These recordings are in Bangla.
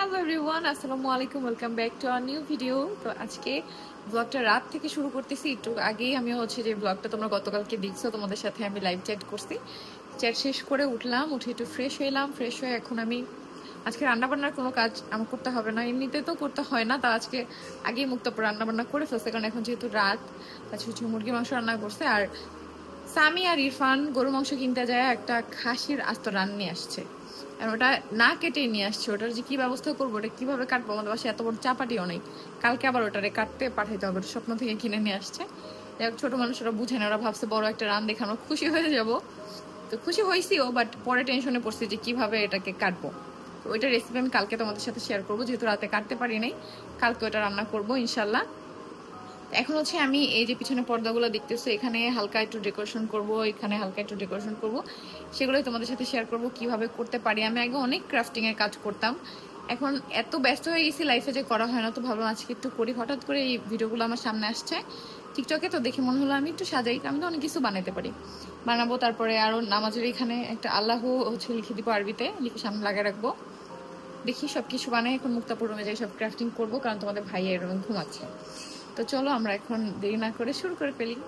হ্যালো এভরিওয়ান, আসসালামু আলাইকুম, welcome back to our new video. তো আজকে ব্লগটা রাত থেকে শুরু করতেছি। একটু আগেই আমি যে ব্লগটা তোমরা গতকালকে দেখছো, তোমাদের সাথে আমি লাইভ চ্যাট করছি। চ্যাট শেষ করে উঠলাম, উঠে একটু ফ্রেশ হইলাম। ফ্রেশ হয়ে এখন আমি আজকে রান্নাবান্নার কোনো কাজ আমার করতে হবে না, এমনিতে তো করতে হয় না। তা আজকে আগেই মুক্তাপুর রান্নাবান্না করে ফেলছে, কারণ এখন যেহেতু রাত। কিছু মুরগি মাংস রান্না করছে, আর সামি আর ইরফান গরু মাংস কিনতে যায় একটা খাসির আস্ত রান নিয়ে আসছে। আর ওটা না কেটে নিয়ে আসছে। ওটার যে কি ব্যবস্থা করবো, ওটা কিভাবে কাটবো, আমাদের বাসায় এত বড় চাপাটিও নেই। কালকে আবার ওটারে কাটতে পাঠাইতে হবে, স্বপ্ন থেকে কিনে নিয়ে আসছে। ছোট মানুষ ওরা বুঝে না, ওরা ভাবছে বড় একটা রান দেখানো খুশি হয়ে যাব। তো খুশি হয়েছিও, বাট পরে টেনশনে পড়ছি যে কিভাবে এটাকে কাটবো। তো ওইটা রেসিপি আমি কালকে তোমাদের সাথে শেয়ার করবো, যেহেতু রাতে কাটতে পারি নাই। কালকে ওটা রান্না করবো ইনশাল্লাহ। এখন আমি এই যে পিছনে পর্দাগুলো দেখতেছো, এখানে হালকা একটু ডেকোরেশন করব, এখানে হালকা একটু ডেকোরেশন করব। সেগুলোই তোমাদের সাথে শেয়ার করব কিভাবে করতে পারি। আমি আগে অনেক ক্রাফটিং এর কাজ করতাম, এখন এত ব্যস্ত হয়ে গেছি লাইফে যে করা হয় না। তো ভাবলাম আজকে একটু করি। হঠাৎ করে এই ভিডিওগুলো আমার সামনে আসছে টিকটকে, তো দেখে মনে হলো আমি একটু সাজাই। আমি তো অনেক কিছু বানাতে পারি, বানাবো। তারপরে আরো নামাজের এখানে একটা আল্লাহ লিখে দিব আরবিতে, লিখে সামনে লাগিয়ে রাখবো। দেখি সবকিছু বানাই। এখন মুক্তাপুর রুমে যাই সব ক্রাফটিং করবো, কারণ তোমাদের ভাই এর রুমে ঘুমাচ্ছে। তো চলো আমরা এখন দেরি না করে শুরু করে ফেলি।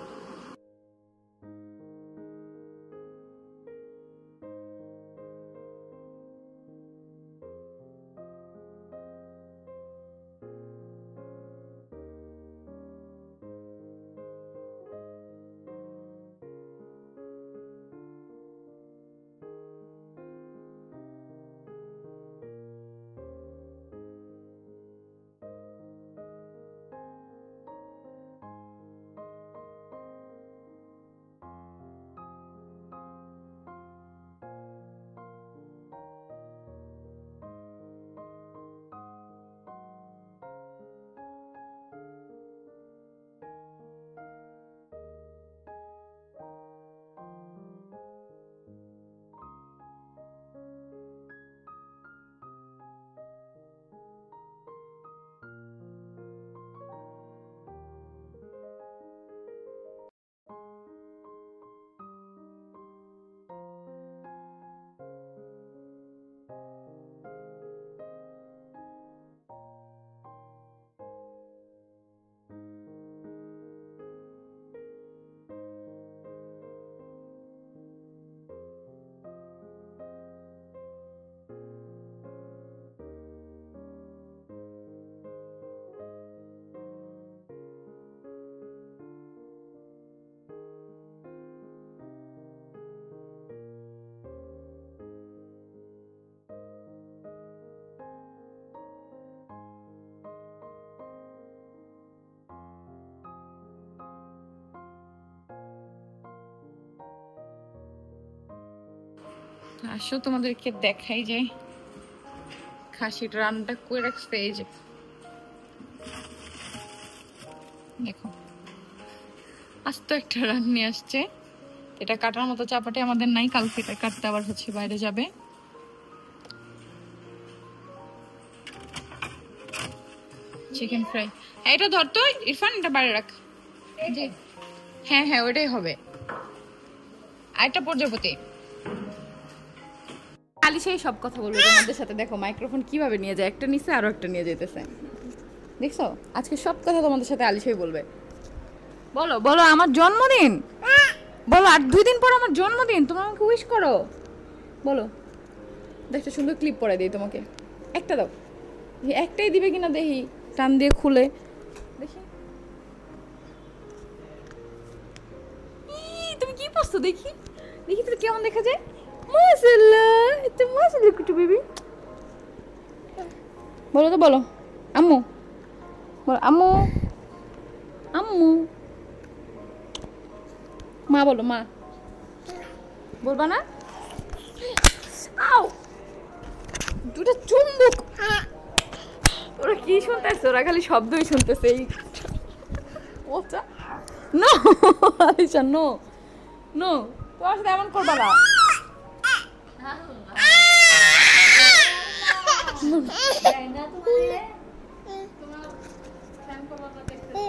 আসো তোমাদেরকে দেখাই যে খাসির রান্নাটা করে রাখছে। এই যে দেখো, আস্ত একটা রান নিয়ে আসছে। এটা কাটার মতো চাপাটি আমাদের নাই, কালকে এটা কাটতে আবার বাইরে যাবে। চিকেন ফ্রাই, এটা ধর তো ইরফান, এটা বাইরে রাখ। হ্যাঁ হ্যাঁ, ওইটাই হবে। আরেকটা প্রজাপতি। আলিশাই সব কথা বলবে তোমাদের সাথে। দেখো মাইক্রোফোন কিভাবে নিয়ে যায়, একটা নিচে আরো একটা নিয়ে যেতেছে, দেখছো? আজকে সব কথা তোমাদের সাথে আলিশাই বলবে। বলো বলো, আমার জন্মদিন বলো, আর 2 দিন পর আমার জন্মদিন, তোমরা আমাকে উইশ করো। বলো, একটা সুন্দর ক্লিপ পরে দিই তোমাকে। একটা দাও, একটাই দিবে কিনা দেখি, টান দিয়ে খুলে দেখি। তুমি কি পছন্দ দেখি, দেখি তো কেমন দেখা যায়। মাশাআল্লাহ, এটা মাশাআল্লাহ কুটু বেবি। বলো তো, বলো আম্মু, বলো আম্মু, আম্মু। মা বলো, মা বলবা না? আও, দুটো চুম্বক। ওরা কি শুনতেছে? ওরা খালি শব্দই শুনতেছে। এই ওটা নো আলিশা, নো নো, তোমার সাথে এমন করবা না।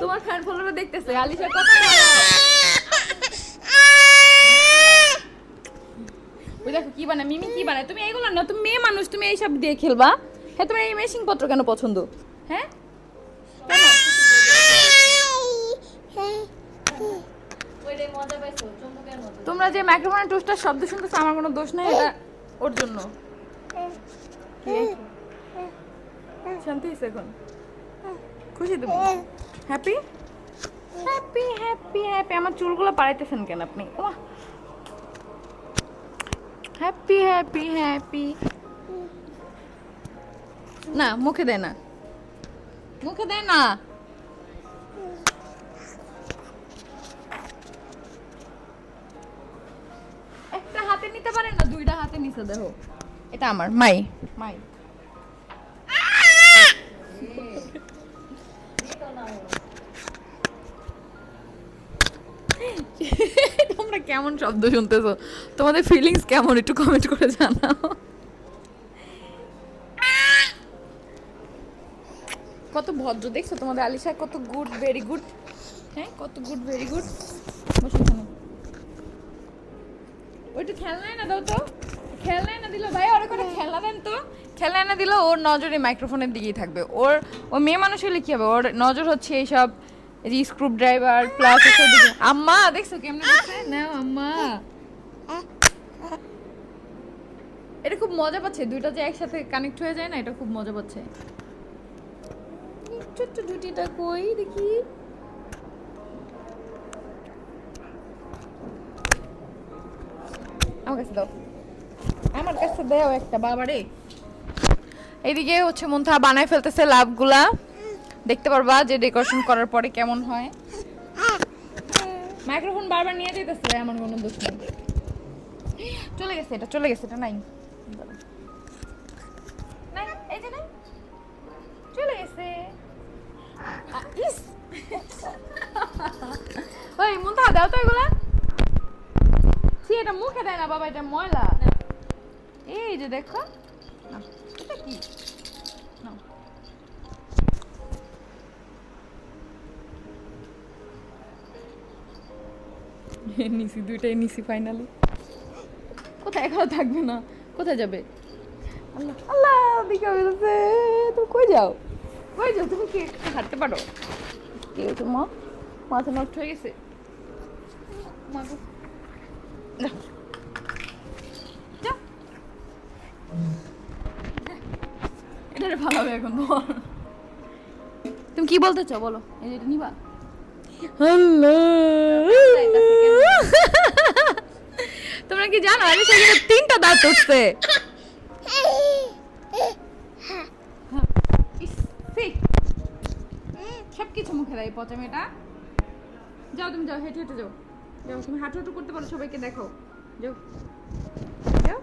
তোমার ফ্যান ফলোয়ার দেখতেছে আলিশা কথা। ওই দেখো কি বানায় মিমি, কি বানায়। তুমি এইগুলো না, তুমি মেয়ে মানুষ, তুমি এইসব দিয়ে খেলবা। হ্যাঁ তোমার এই মেশিং পত্র কেন পছন্দ? হ্যাঁ তোমরা যে মাইক্রোফোনের টুসটার শব্দ শুনতেছো আমার কোনো দোষ নাই, এটা ওর জন্য। শান্তি হয়েছে এখন? খুশি তুমি? Happy happy happy happy. আমার চুলগুলো পাড়াইতেছেন কেন আপনি? Happy happy happy. না মুখে দেয় না, মুখে দেয় না। একটা হাতে নিতে পারেন না, দুইটা হাতে নিচে দেখো। এটা আমার মাই মাই। তোমরা কেমন শব্দ শুনতেছো? তোমাদের ফিলিংস কেমন একটু কমেন্ট করে জানাও। কত ভদ্র দেখছো তোমাদের আলিশা, কত গুড, ভেরি গুড। হ্যাঁ কত গুড, ভেরি গুড। বসো এখানে। ওইটা খেলনা না দাও তো, খেলনা না দিল ভাই, ওর করে খেলনা দেন তো। খেলনা না দিল ওর নজরে মাইক্রোফোনের দিকেই থাকবে। ওর ও মেয়ে মানুষ হলে কি হবে, ওর নজর হচ্ছে এইসব স্ক্রু ড্রাইভার প্লাস এসব দিকে। আম্মা দেখছো কেমনে দেখছে নাও আম্মা। এটা খুব মজা পাচ্ছে, দুইটা যে একসাথে কানেক্ট হয়ে যায় না, এটা খুব মজা পাচ্ছে। ছোট্ট দুটিটা কই দেখি। আমার কাছে দাও, আমার কাছে দাও একটা। বাবারে এইদিকে হচ্ছে মুনথা বানায় ফেলতেছে লাভগুলা, দেখতে পারবা যে ডেকোরেশন করার পরে কেমন হয়। মাইক্রোফোন বারবার নিয়ে যেতেছে, আমার কোনো দোষ নেই। চলে গেছে, এটা চলে গেছে, এটা নাই নাই, এই যে নাই, চলে গেছে। ইস ওই মুনথা দাও তো এগুলা। এটা মুখে দেয় না বাবা, এটা ময়লা। এই যে দেখো এটা কি নিছি, দুইটাই নিছি ফাইনালি। কোথায় এখানে থাকবে না, কোথায় যাবে? আল্লাহ আল্লাহ দিকে হয়েছে। তুমি কই যাও, কই যাও? তুমি কি হাঁটতে পারো? কি হয়েছে মা? মাথা নষ্ট হয়ে গেছে। এটা ভালো হবে এখন। তুমি কি বলতে চাও বলো? এটা নিবা? তোমরা কি জানো আমি সেখানে 3টা দাঁত উঠছে। সবকিছু মুখে দেয় পচা মেয়েটা। যাও তুমি যাও, হেঁটে হেঁটে যাও, যাও তুমি হাঁটু হাঁটু করতে পারো, সবাইকে দেখো। যাও যাও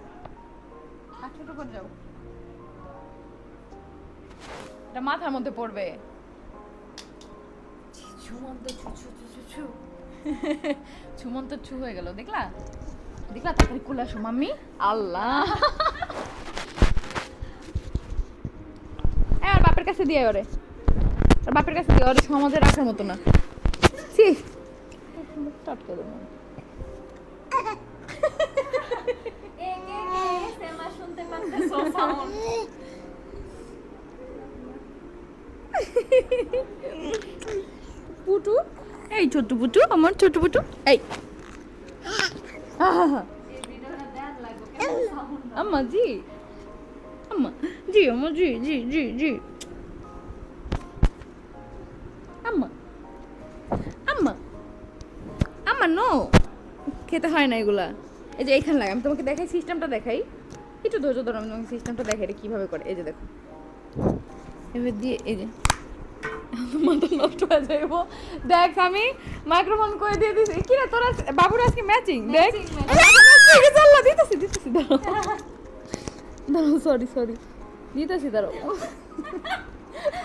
হাঁটু হাঁটু করে যাও, এটা মাথার মধ্যে পড়বে। ছুমন্ত ছু হয়ে গেল, দেখলা দেখলা? তাড়াতাড়ি কুলে আসো মাম্মি। আল্লাহ আর বাপের কাছে দিয়ে ওরে, আর বাপের কাছে দিয়ে ওরে, সমাজে রাখার মতো না। পুটু, এই ছোট্ট পুটু, আমার ছোট্ট পুটু, এই আম্মা জি, আম্মা জি, আম্মা জি জি জি জি, আম্মা আম্মা আম্মা নো, খেতে হয় না এগুলা। এই যে এইখানে লাগে, আমি তোমাকে দেখাই, সিস্টেমটা দেখাই, একটু ধৈর্য ধরো, আমি তোমাকে সিস্টেমটা দেখাই এটা কিভাবে করে। এই যে দেখো, এবার দিয়ে এই যে মাথা নষ্ট হয়ে যাইব। দেখ আমি মাইক্রোফোন করে দিয়ে দিছি। কি রে তোরা বাবুর আজকে ম্যাচিং? দেখ আল্লাহ দিতেছি দিতেছি, দাঁড়াও দাঁড়াও, সরি সরি দিতেছি, দাঁড়াও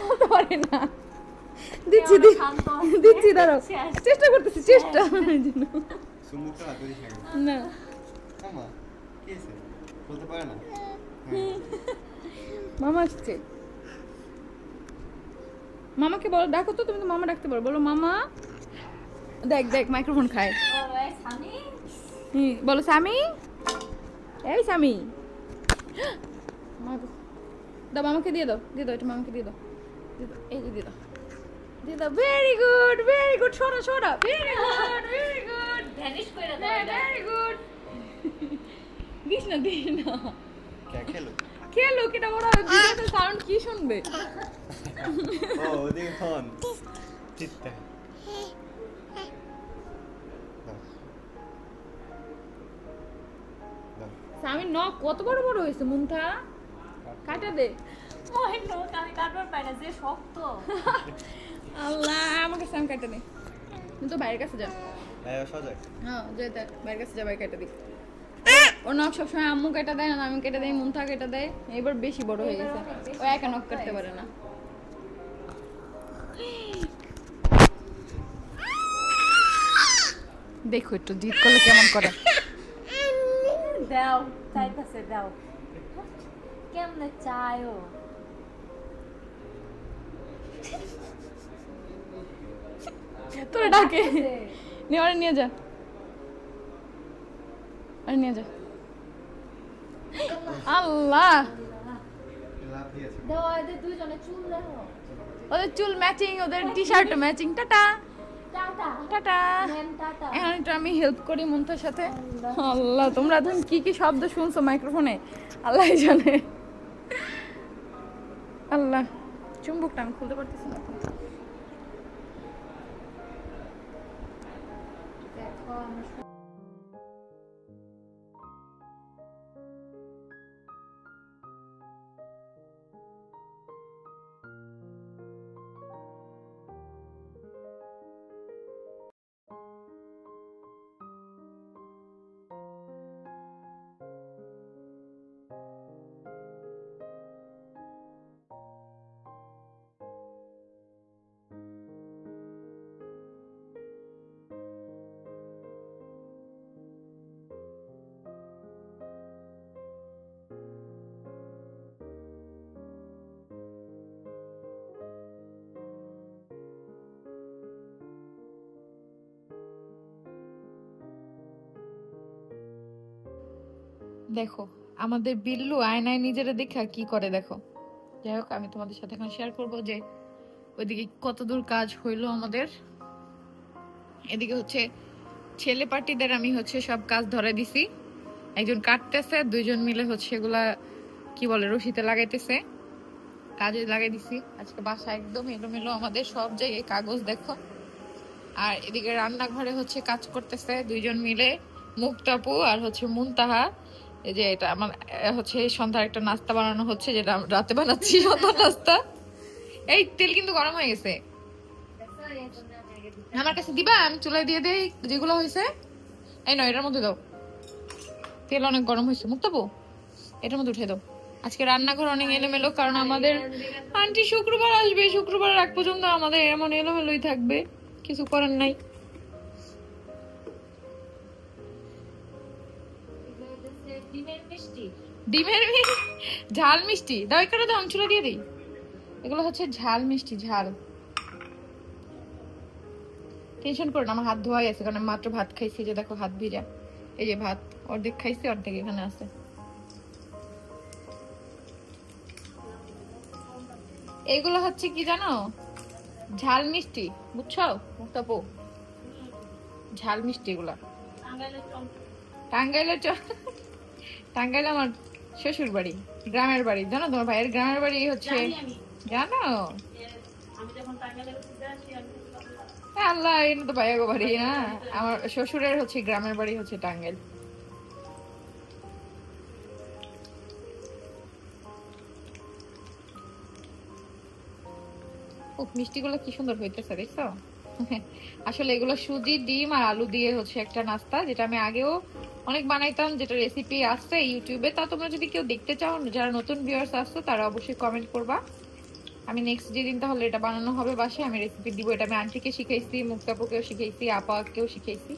বলতে পারি না, দিচ্ছি দিচ্ছি, দাঁড়াও চেষ্টা করতেছি, চেষ্টা না। মামা আসছে, মামাকে বলো, ডাকো তো, তুমি তো মামা ডাকতে পারো, বলো মামা। দেখ দেখ মাইক্রোফোন খায়। বলো স্বামী, এই স্বামী। দাও মামাকে দিয়ে দাও এটা মামাকে দিয়ে দাও এই যে দিয়ে দাও ভেরি গুড সরা ভেরি গুড ভ্যানিশ কইরা দাও ভেরি গুড দিস না খেলো কিটা বড় ভিডিওতে সাউন্ড কি শুনবে ও ওদিকে ফোন চিত্তে আমি নখ কত বড় হয়েছে মুন্থা কাটা দে ওই নখ আমি কাটবার পাই না যে শক্ত আল্লাহ আমাকে সাম কাটা দে তুই তো বাইরের কাছে যা সজাগ হ্যাঁ যেতে বাইরের কাছে যা বাইরে কাটা দি ও নখ সবসময় আম্মু কেটে দেয় না আমি কেটে দেই মুন্থা কেটে দেয় এবার বেশি বড় হয়ে গেছে ও একা নখ কাটতে পারে না দেখো একটু জিদ করলে কেমন করে দাও চাইতাছে দাও কেমনে চায়ও তোরা ডাকে নিয়ে যা আল্লাহ দাও এদের দুইজনে চুল দেখো ওদের চুল ম্যাচিং ওদের T shirt matching tata tata এখন একটু আমি হেল্প করি মুন্তার সাথে আল্লাহ তোমরা এখন কি শব্দ শুনছো মাইক্রোফোনে আল্লাহ জানে আল্লাহ চুম্বকটা আমি খুলতে পারতেছি না দেখো আমাদের বিল্লু আয়নায় নিজেরা দেখা কি করে দেখো যাই হোক আমি তোমাদের সাথে এখন শেয়ার করবো যে ওইদিকে কতদূর কাজ হইলো আমাদের এদিকে হচ্ছে ছেলে পার্টিদের আমি হচ্ছে সব কাজ ধরে দিছি একজন কাটতেছে দুইজন মিলে হচ্ছে এগুলা কি বলে রশিতে লাগাইতেছে কাজে লাগাই দিছি আজকে বাসা একদম এলোমেলো আমাদের সব জায়গায় কাগজ দেখো আর এদিকে রান্নাঘরে হচ্ছে কাজ করতেছে দুইজন মিলে মুক্তাপু আর হচ্ছে মুনতাহা এই যে এটা আমার হচ্ছে সন্ধ্যার একটা নাস্তা বানানো হচ্ছে যেটা রাতে বানাচ্ছি সন্ধ্যার নাস্তা এই তেল কিন্তু গরম হয়ে গেছে আমার কাছে দিবা আমি চুলায় দিয়ে দেই যেগুলো হয়েছে এই নয় এটার মধ্যে দাও তেল অনেক গরম হয়েছে মুক্তাপু এটার মধ্যে উঠে দাও আজকে রান্নাঘর অনেক এলোমেলো কারণ আমাদের আন্টি শুক্রবার আসবে শুক্রবার আগ পর্যন্ত আমাদের এমন এলোমেলোই থাকবে কিছু করার নাই ডিমের ঝাল মিষ্টি দাও এখানে দাও চুলা দিয়ে দিই এগুলো হচ্ছে ঝাল মিষ্টি ঝাল টেনশন করো না আমার হাত ধোয়া গেছে কারণ মাত্র ভাত খাইছি যে দেখো হাত ভিজা এই যে ভাত অর্ধেক খাইছি অর্ধেক এখানে আছে এগুলো হচ্ছে কি জানো ঝাল মিষ্টি বুঝছো মুক্তাপু ঝাল মিষ্টি এগুলা টাঙ্গাইলে আমার শ্বশুর বাড়ি গ্রামের বাড়ি জানো তোমার ভাইয়ের গ্রামের বাড়ি হচ্ছে জানো আল্লাহ এটা তো ভাইয়া গো বাড়ি না আমার শ্বশুরের হচ্ছে গ্রামের বাড়ি হচ্ছে টাঙ্গাইল মিষ্টিগুলো কি সুন্দর হইতেছে দেখছো আসলে এগুলো সুজি ডিম আর আলু দিয়ে হচ্ছে একটা নাস্তা যেটা আমি আগেও অনেক বানাইতাম যেটা রেসিপি আছে ইউটিউবে তা তোমরা যদি কেউ দেখতে চাও যারা নতুন ভিউয়ার্স আসছো তারা অবশ্যই কমেন্ট করবা আমি নেক্সট যেদিন তাহলে এটা বানানো হবে বাসায় আমি রেসিপি দিব এটা আমি আন্টিকে শিখাইছি মুক্তাপুকেও শিখাইছি আপাকেও শিখাইছি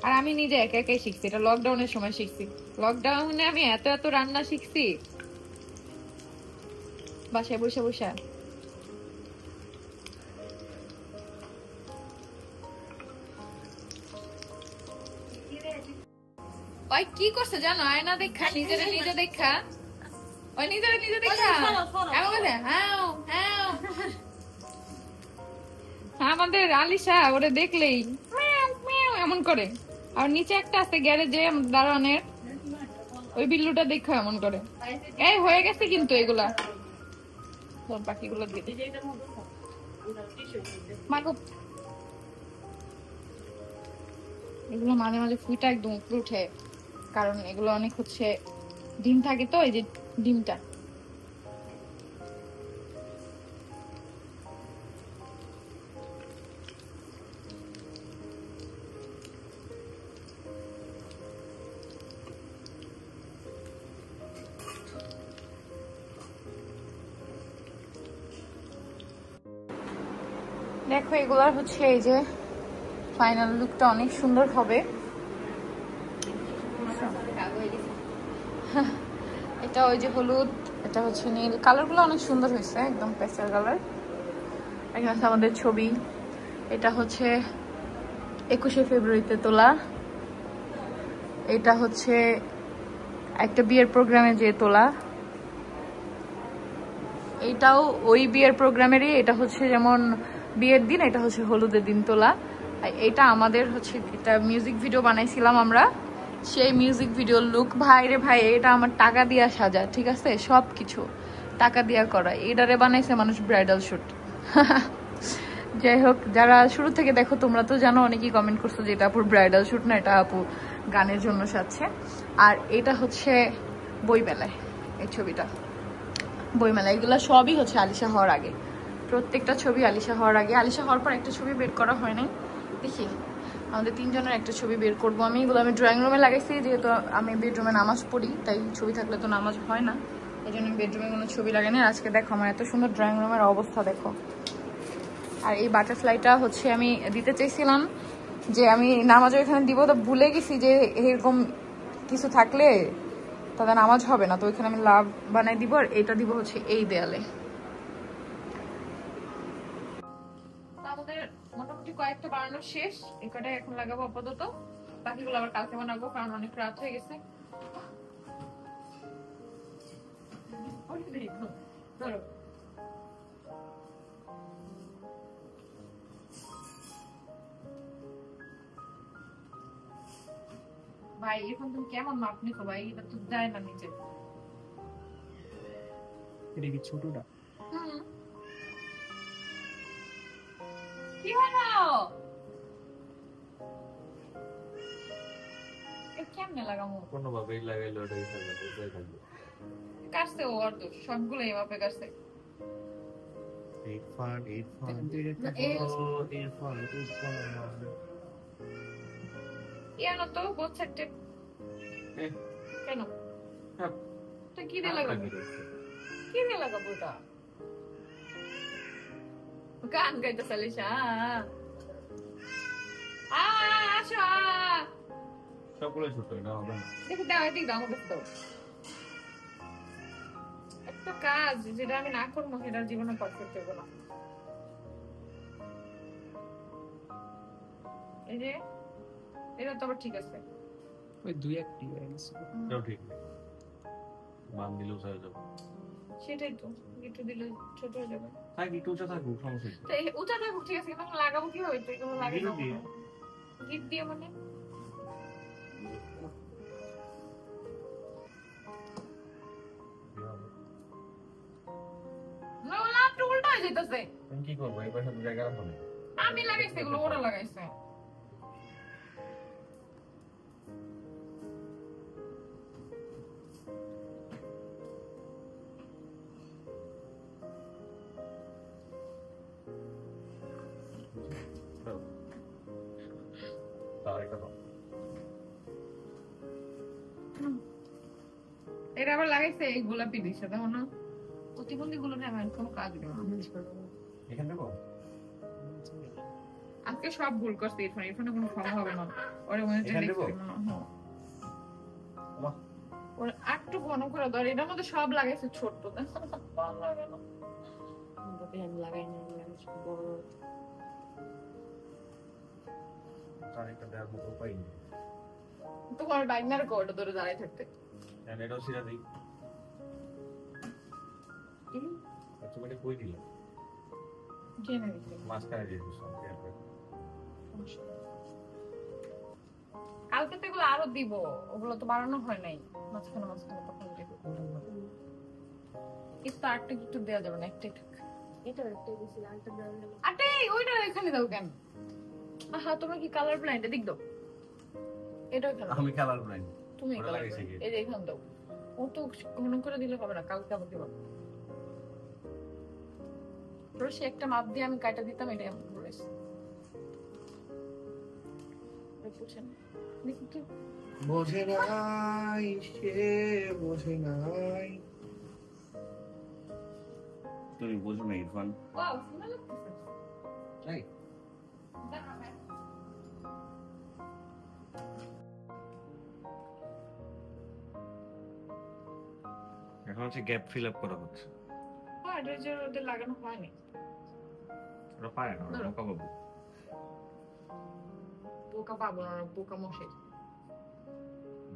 আর আমি নিজে একা একাই শিখছি এটা লকডাউনের সময় শিখছি লকডাউনে আমি এত রান্না শিখছি বাসায় বসে বসে ওই কি করছে জানো আয়না দেখা নিজে দেখা ওই নিজে দেখা এমন করে হ্যাঁ হ্যাঁ আমাদের আলিশা ওরে দেখলেই ম্যাও ম্যাও এমন করে। আর নিচে একটা আছে গ্যারেজে দারোয়ানের, ওই বিল্লুটা দেখো এমন করে। এই হয়ে গেছে কিন্তু এগুলা বাকিগুলো দিয়ে মাগো, এগুলো মাঝে মাঝে ফুইটা একদম উপরে উঠে, কারণ এগুলো অনেক হচ্ছে ডিম থাকে তো, এই যে ডিমটা। দেখো এগুলার হচ্ছে এই যে ফাইনাল লুকটা অনেক সুন্দর হবে। এটা ওই যে হলুদ, এটা হচ্ছে নীল, কালারগুলো অনেক সুন্দর হয়েছে, একদম পেস্টাল কালার। এখানে আছে আমাদের ছবি, এটা হচ্ছে 21শে ফেব্রুয়ারিতে তোলা, এটা হচ্ছে একটা বিয়ের প্রোগ্রামে যে তোলা, এটাও ওই বিয়ের প্রোগ্রামেরই, এটা হচ্ছে যেমন বিয়ের দিন, এটা হচ্ছে হলুদের দিন তোলা। এটা আমাদের হচ্ছে এটা মিউজিক ভিডিও বানাইছিলাম আমরা, সেই মিউজিক ভিডিও লুক। ভাই রে ভাই, এটা আমার টাকা দিয়া সাজা, ঠিক আছে, সব কিছু টাকা দিয়া করা। এটারে বানাইছে মানুষ ব্রাইডাল শুট। যাই হোক, যারা শুরু থেকে দেখো তোমরা তো জানো, অনেকেই কমেন্ট করছো যে এটা আপুর ব্রাইডাল শুট না, এটা আপু গানের জন্য সাজছে। আর এটা হচ্ছে বইমেলায়, এই ছবিটা বইমেলা। এগুলো সবই হচ্ছে আলিশা হওয়ার আগে, প্রত্যেকটা ছবি আলিশা হওয়ার আগে। আলিশা হওয়ার পর একটা ছবি বের করা হয় নাই, দেখি আমাদের তিনজনের একটা ছবি বের করবো। আমি এগুলো আমি ড্রয়িং রুমে লাগাইছি, যেহেতু আমি বেডরুমে নামাজ পড়ি, তাই ছবি থাকলে তো নামাজ হয় না, এই জন্য আমি বেডরুমে কোনো ছবি লাগাইনি। আজকে দেখো আমার এত সুন্দর ড্রয়িং রুমের অবস্থা দেখো। আর এই বাটারফ্লাইটা হচ্ছে আমি দিতে চাইছিলাম, যে আমি নামাজ এখানে দিব, তো ভুলে গেছি যে এরকম কিছু থাকলে তাদের নামাজ হবে না, তো ওইখানে আমি লাভ বানাই দিব। আর এটা দিব হচ্ছে এই দেয়ালে। আমাদের মোটামুটি কয়েকটা বানানো শেষ, এই কটাই এখন লাগাবো আপাতত, বাকিগুলো আবার কালকে বানাবো, কারণ অনেক রাত হয়ে গেছে। ধরো ভাই, এখন তুমি কেমন মাপ নিছো ভাই? এটা তো যায় না নিচে। এটা কি ছোটটা? কি হলো? কেমনে লাগাবো? কোনোভাবেই লাগাইলে ওটাই থাকবে। কাটছে ও অর্ধ, সবগুলো এইভাবে কাটছে। ইরফান ইয়ানো তো বোথ সাইডে কেন? তো কি দিয়ে লাগাবো? কি দিয়ে লাগাবো এটা? গান গাইতে চালিসা আসো, সবগুলো ছোট, এটা হবে না। দেখো দাও, এদিক দাও, আমাকে দাও। একটা কাজ যেটা আমি না করবো সেটা জীবনে পারফেক্ট হবে না। এই যে এটা তো আবার ঠিক আছে, ওই দুই একটি হয়ে গেছে। এটাও ঠিক নেই, মান দিলেও হয়ে যাবে। সেটাই তো, একটু দিলে ছোট হয়ে যাবে। থাক, একটু উঁচা থাকুক, সমস্যা নেই। তো এই উঁচা থাকুক, ঠিক আছে, কিন্তু লাগাবো কিভাবে? তো এগুলো লাগাই গিট দিয়ে। গিট দিয়ে মানে না, উল্টা হয়ে যাইতেছে। তুমি কি করবো? এই পাশে তো জায়গা রাখো না। আমি লাগাইছি, এগুলো ওরা লাগাইছে। এটা আবার লাগাইছে এই গোলাপি দিছে, দেখো না, প্রতিবন্ধী গুলো না আমার কোনো কাজ দেবে না। এখান থেকে আজকে সব ভুল করছে ইরফান, ইরফানের কোনো ফর্ম হবে না। ওরে মনে হচ্ছে ওর একটু ঘন করে ধর, এটার মধ্যে সব লাগাইছে ছোট, ভালো লাগে না। আমি লাগাই না, বড় আরেকটা দেওয়ার মতো উপায় নেই। তোমার বাইনার কোড ধরে দাঁড়ায় থাকতে। এটাও সিরা দিই। তুমি এটা কই দিলা জেনে নিতে মাঝখানে দিয়ে দিছো কালকে তো এগুলো আরো দিব, ওগুলো তো বানানো হয় নাই, মাঝখানে মাঝখানে তখন দিব। কিন্তু আরেকটা একটু দেওয়া যাবে না, একটাই থাক। এটা একটা দিছি আরেকটা দেওয়া গেল আরে ওইটা এখানে দাও কেন? আহা তোমরা কি কালার ব্লাইন্ড? এদিক দাও, এটা এখানে দাও। আমি কালার ব্লাইন্ড তুমি ওটা কালার লাগাইছে কি? এই যে এখানে দাও। ও তো ঘন করে দিলে হবে না, কালকে আবার দেবো। রশি একটা মাপ দিয়ে আমি কাটা দিতাম, এটা আমি বলেছি। বুঝছেন দেখি তো বোঝে নাই সে বোঝে নাই। তুমি বুঝো না ইরফান ওয়াও সুন্দর লাগতেছে। তাই দাঁড়াও, হ্যাঁ। এখন হচ্ছে গ্যাপ ফিল আপ করা হচ্ছে হ্যাঁ, এটা যে ওদের লাগানো হয়নি। ওরা পায় না ওরা ধরো। বোকা বাবু বোকা পাবো না, বোকা মশাই।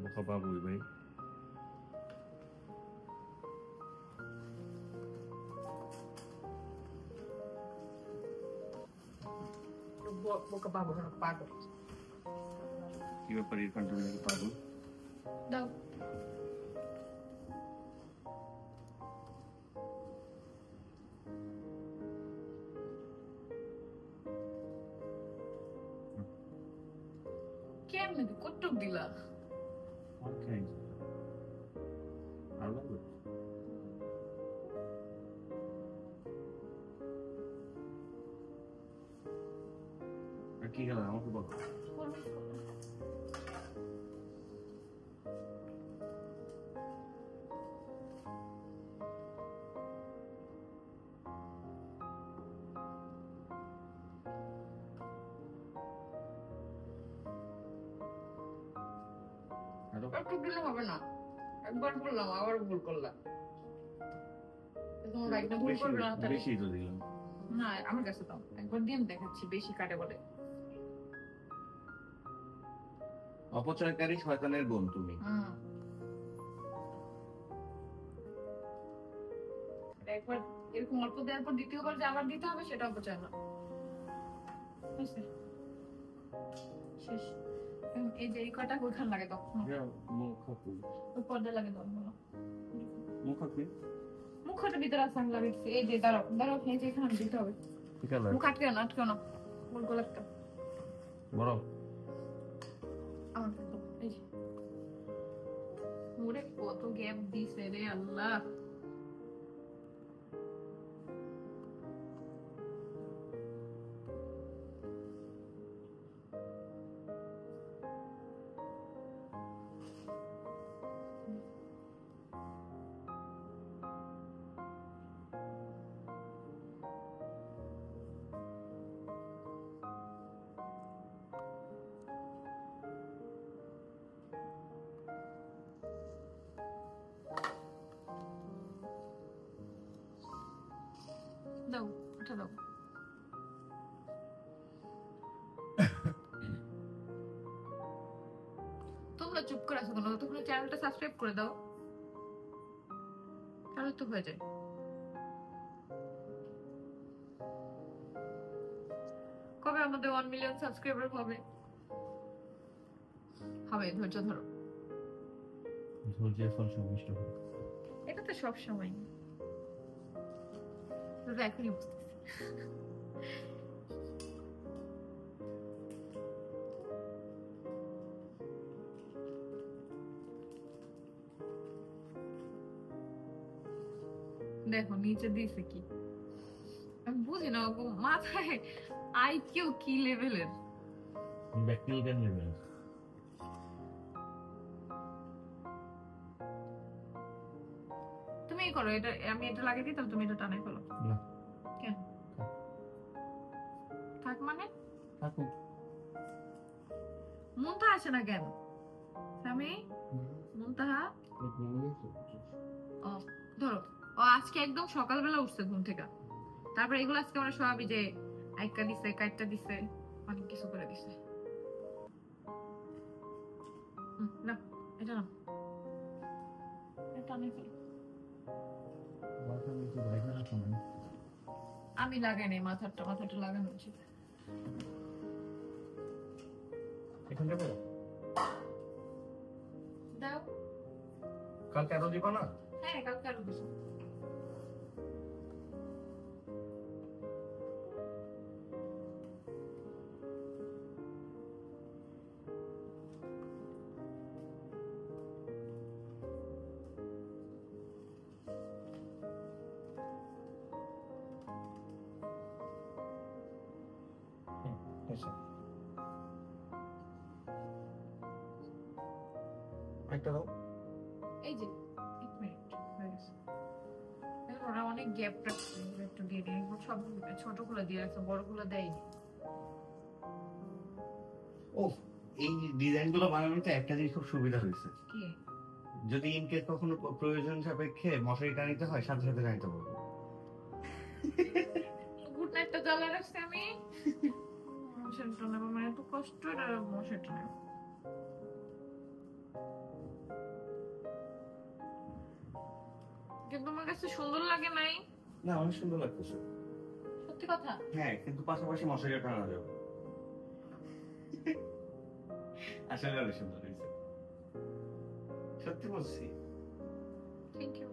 বোকা বাবুই ভাই বোকা পাবো না, পাগল। কি ব্যাপার ইরফান তুমি নাকি পাগল দাও কেমনে কতটুক দিলা? ওকে ভালো লাগবে আর কি গেল আমাকে বলো হ্যালো একটু দিলে হবে না, একবার বললাম আবার ভুল করলাম। তোমরা একদম ভুল করবে না তাহলে। বেশি তো দিলাম না আমার কাছে দাও, একবার দিয়ে আমি দেখাচ্ছি বেশি কাটে বলে। অপচয়কারী শয়তানের বোন তুমি একবার এরকম অল্প দেওয়ার পর দ্বিতীয়বার যে আবার দিতে হবে সেটা অপচয় না। হয়েছে? শেষ। এই যে এই কটা ওইখানে লাগে তখন মুখ হাকুল ওই পর্দা লাগে তখন মুখ হাকুল মুখটা ভিতরে আসতে আমি লাগিয়েছি। এই যে দাঁড়াও দাঁড়াও, এই যে এখানে দিতে হবে। ঠিক আছে মুখ আটকে না, আটকে না, গোল গোল একটা বড় আমার তো এই যে ওরে কত গ্যাপ দিছে রে আল্লাহ। দাও এটা দাও। তোমরা চুপ করে আছো কেন? তোমরা চ্যানেলটা সাবস্ক্রাইব করে দাও, তাহলে তো হয়ে যায়। কবে আমাদের 1 মিলিয়ন সাবস্ক্রাইবার হবে? হবে, ধৈর্য ধরো। ধৈর্যের ফল সন্তুষ্ট হবে এটা তো সব সময়, এখনই বুঝতেছি। দেখো নিচে দিয়েছে কি, আমি বুঝি না ওগো, মাথায় আইকিউ কি লেভেলের। ব্যাকটেরিয়াল লেভেল তুমি করো এটা, আমি এটা লাগিয়ে দিতাম, তুমি এটা টানাই ফেলো। না কেন থাক মানে? থাকুক মনটা আসে না কেন স্বামী? মুনতাহা ও ধরো, ও আজকে একদম সকালবেলা উঠছে ঘুম থেকে, তারপর এগুলো আজকে আমরা সবাই যে আইকা দিছে, কাইটটা দিছে, অনেক কিছু করে দিছে। না এটা না, এটা অনেক মাথা নিচে আমি লাগাই নাই মাথাটা লাগানো উচিত। এখন যাবো দাও। কালকে আরো দিবা না? হ্যাঁ কালকে আরো দিবো। একটা দাও। এই যে 1 মিনিট হয়ে গেছে। ওরা অনেক গ্যাপ রাখছে, একটু দিয়ে দিই। সব ছোটগুলো দিয়ে রাখছে, বড়গুলো দেয়নি। ও এই ডিজাইনগুলো বানানোতে একটা জিনিস খুব সুবিধা হয়েছে, কি? যদি ইনকেস কখনো প্রয়োজন সাপেক্ষে মশারি টানিতে হয় সাথে সাথে টানিতে পারবো। গুড নাইটটা জ্বালা রাখছি আমি। মশারিটা নেবো মানে এত কষ্ট, এটা মশারিটা নেবো। কিন্তু আমার কাছে সুন্দর লাগে নাই। না অনেক সুন্দর লাগতেছে। সত্যি কথা? হ্যাঁ কিন্তু পাশাপাশি মশারি টানা যাবে। আসলে অনেক সুন্দর হয়েছে, সত্যি বলছি। Thank you.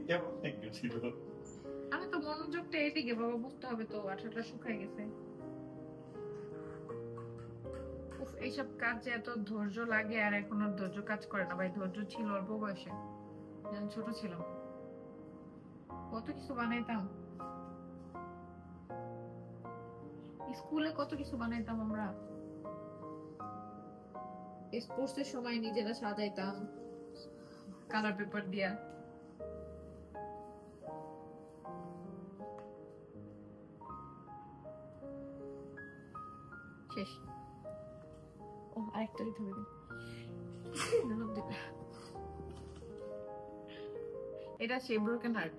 কেমন থ্যাংক ইউ ছিল? আমি তো মনোযোগটা এদিকে বাবা, বুঝতে হবে তো, আঠাটা শুকায় গেছে। উফ, এইসব কাজে এত ধৈর্য লাগে, আর এখন আর ধৈর্য কাজ করে না ভাই। ধৈর্য ছিল অল্প বয়সে, যখন ছোট ছিলাম, কত কিছু বানাইতাম। স্কুলে কত কিছু বানাইতাম আমরা। স্পোর্টসের সময় নিজেরা সাজাইতাম কালার পেপার দিয়া। শেষ। ও আরেকটা দিতে হবে। এটা সেই ব্রোকেন হার্ট।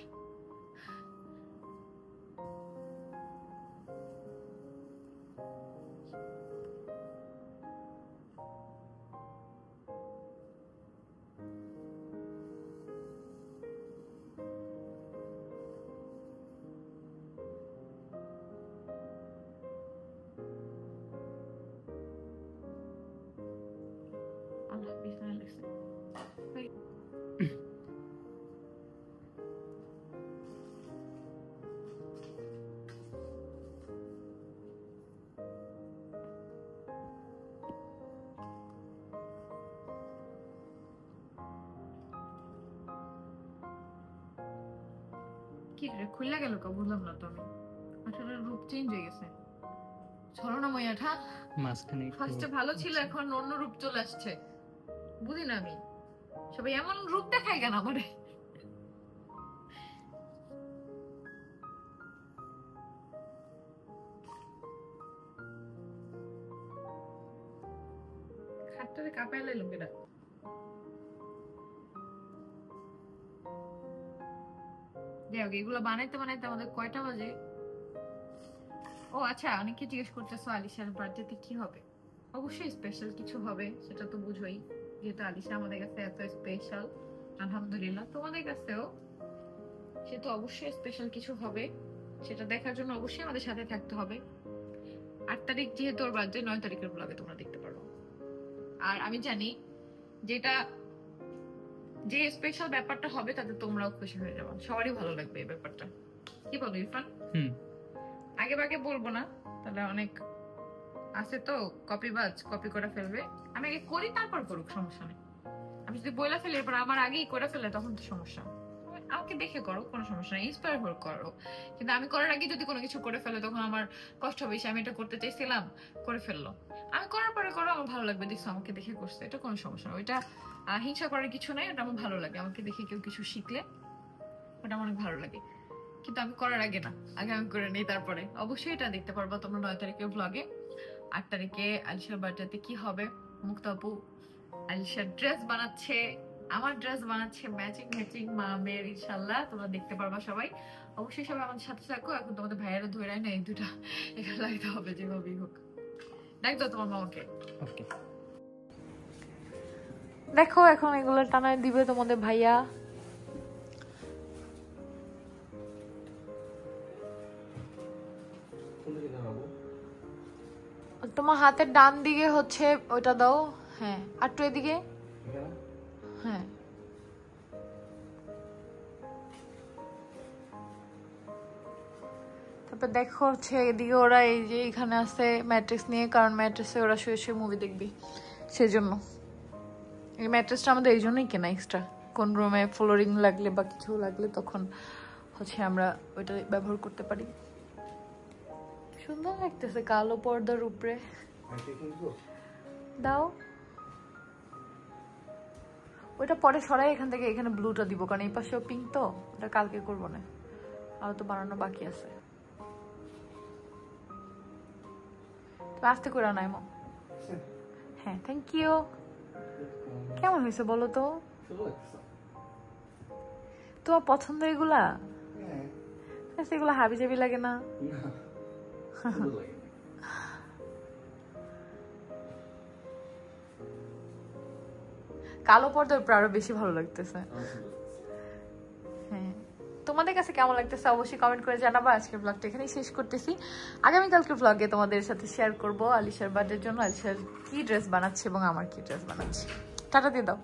আল্লাহ বিছানা লাগছে। কি রে খুলে গেল কা, বুঝলাম না তো আমি। আসলে রূপ চেঞ্জ হয়ে গেছে। ছলনাময় আঠা মাঝখানে ফার্স্টে ভালো ছিল, এখন অন্য রূপ চলে আসছে। বুঝি না আমি, সবাই এমন রূপ দেখায় কেন আমারে? খাটটারে কাঁপায় লাইল কেডা? যাই হোক, এগুলো বানাইতে বানাইতে আমাদের কয়টা বাজে? ও আচ্ছা, অনেকে জিজ্ঞেস করতেছো আলিশার বার্থডেতে কি হবে। অবশ্যই স্পেশাল কিছু হবে, সেটা তো বুঝোই। যেহেতু আলিশা আমাদের কাছে এত স্পেশাল, আলহামদুলিল্লাহ তোমাদের কাছেও, সে তো অবশ্যই স্পেশাল কিছু হবে। সেটা দেখার জন্য অবশ্যই আমাদের সাথে থাকতে হবে। 8 তারিখ যেহেতু ওর বার্থডে, 9 তারিখের ব্লগে তোমরা দেখতে পারো। আর আমি জানি যেটা যে স্পেশাল ব্যাপারটা হবে তাতে তোমরাও খুশি হয়ে যাবে, সবারই ভালো লাগবে এই ব্যাপারটা। কি বলো ইরফান? আগে ভাগে বলবো না, তাহলে অনেক আছে তো কপিবাজ, কপি করে ফেলবে। আমি আগে করি তারপর করুক, সমস্যা নেই। আমি যদি বইলা ফেলি এরপর আমার আগেই করে ফেলে তখন তো সমস্যা। আমাকে দেখে করো, কোনো সমস্যা নেই, ইন্সপায়ার হয়ে করো। কিন্তু আমি করার আগে যদি কোনো কিছু করে ফেলে তখন আমার কষ্ট হবে। আমি এটা করতে চাইছিলাম, করে ফেললো। আমি করার পরে করো, আমার ভালো লাগবে, দেখছো আমাকে দেখে করছে, এটা কোনো সমস্যা না। ওইটা হিংসা করার কিছু নাই, ওটা আমার ভালো লাগে। আমাকে দেখে কেউ কিছু শিখলে ওটা আমার অনেক ভালো লাগে। কিন্তু আমি করার আগে না, আগে আমি করে নেই, তারপরে অবশ্যই এটা দেখতে পারবো তোমরা 9 তারিখের ব্লগে। 8 তারিখে আলিশার বার্থডেতে কি হবে, মুক্তা আপু আলিশার ড্রেস বানাচ্ছে, আমার ড্রেস বানাচ্ছে, ম্যাচিং ম্যাচিং মা মেয়ের, ইনশাল্লাহ তোমরা দেখতে পারবা সবাই। অবশ্যই সবাই আমাদের সাথে থাকো। এখন তোমাদের ভাইয়ারা ধরে না, এই দুটা এখানে লাগতে হবে যেভাবেই হোক। ডাক দাও তোমার মামাকে। ওকে, দেখো এখন এগুলো টানায় দিবে তোমাদের ভাইয়া। তোমার হাতের ডান দিকে হচ্ছে ওইটা দাও। হ্যাঁ আর একটু এদিকে। হ্যাঁ তারপর দেখো হচ্ছে এদিকে ওরা এই যে এখানে আছে ম্যাট্রেস নিয়ে, কারণ ম্যাট্রেসে ওরা শুয়ে শুয়ে মুভি দেখবি, সেজন্য এই ম্যাট্রেসটা আমাদের এই জন্যই কেনা এক্সট্রা। কোন রুমে ফ্লোরিং লাগলে বা কিছু লাগলে তখন হচ্ছে আমরা ওইটা ব্যবহার করতে পারি। সুন্দর লাগতেছে কালো পর্দার উপরে। দাও ওইটা পরে সরাই এখান থেকে, এখানে ব্লুটা দিব কারণ এই পাশেও পিঙ্ক তো, ওটা কালকে করবো না, আরো তো বানানো বাকি আছে। আস্তে করে নাই মো। হ্যাঁ থ্যাংক ইউ। কেমন হয়েছে বলো তো? তোমার পছন্দ এগুলা? এগুলা হাবি জাবি লাগে না? কালো পর্দার উপর আরো বেশি ভালো লাগতেছে। হ্যাঁ তোমাদের কাছে কেমন লাগতেছে অবশ্যই কমেন্ট করে জানাবা। আজকের ব্লগটা এখানেই শেষ করতেছি। আগামীকালকের ব্লগে তোমাদের সাথে শেয়ার করব আলিশার বার্থডের জন্য আলিশার কি ড্রেস বানাচ্ছে এবং আমার কি ড্রেস বানাচ্ছি। টাটা দিয়ে দাও।